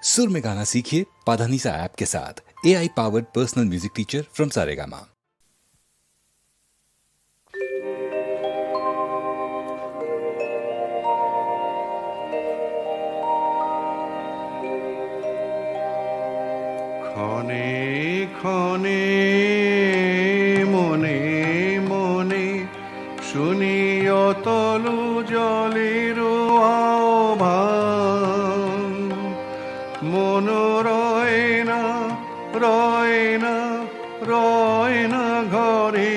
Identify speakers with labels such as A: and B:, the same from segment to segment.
A: सुर में गाना सीखिए पाधानीसा ऐप के साथ। AI powered personal music teacher from Saregama.
B: ক্ষণে ক্ষণে মনে মনে শুনি অতলু জলের আহ্বান, মন রয় না রয় না রয় না ঘরে,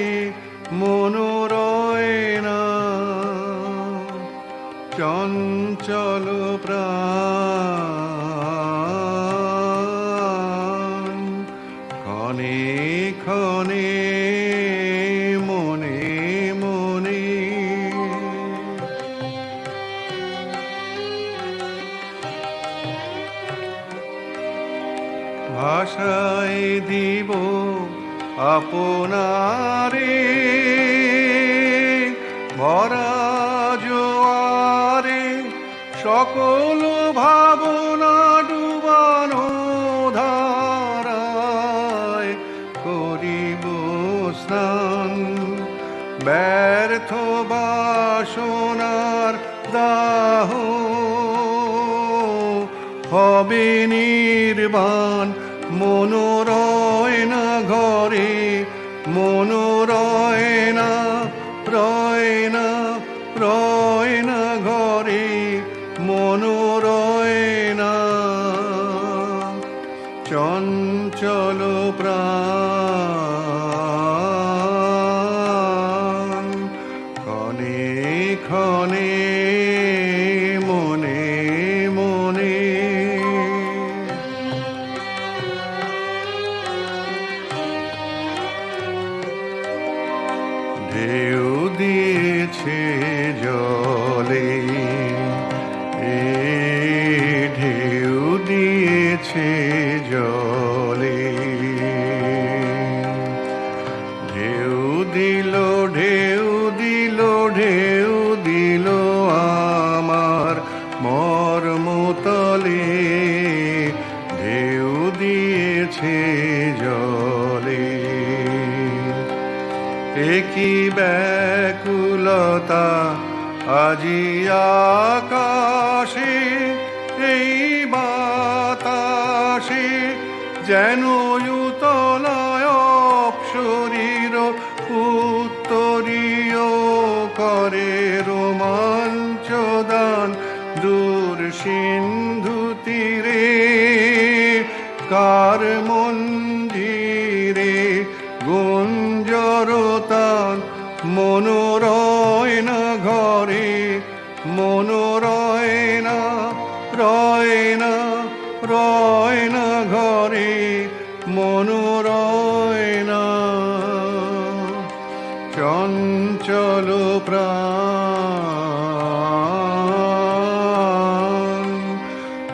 B: মন রয় না চঞ্চল প্রাণ। ক্ষণে ক্ষণে মনে মনে ভাষায় দিব আপনারে ভরা জোয়ারে, সকল ভাবনা ডুবানো ধারায় করিব স্নান। ব্যর্থ বাসনার দাহ হবে নির্বাণ, মন রয় না ঘরে, মন রয় না রয় না রয় না ঘরে, মন রয় না চঞ্চল প্রাণ। ক্ষণে ক্ষণে মনে মনে ঢেউ দিয়েছে জলে, এ ঢেউ দিয়েছে জলে, ঢেউ দিল ঢেউ দিল ঢেউ দিল আমার মর্মতলে, ঢেউ দিয়েছে জলে। একই ব্যাকুলতা আজি আকাশে, এই বাতাসে যেন উতলায় অপসরীর উত্তরীয় করে রোমাঞ্চ দান। দূর সিন্ধু তীরে কার মন্দিরে গুঞ্জরতান, মন রয় না ঘরে, মন রয় না রয় না রয় না ঘরে, মন রয় না চঞ্চল প্রাণ।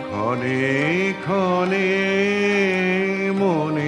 B: ক্ষণে ক্ষণে মনে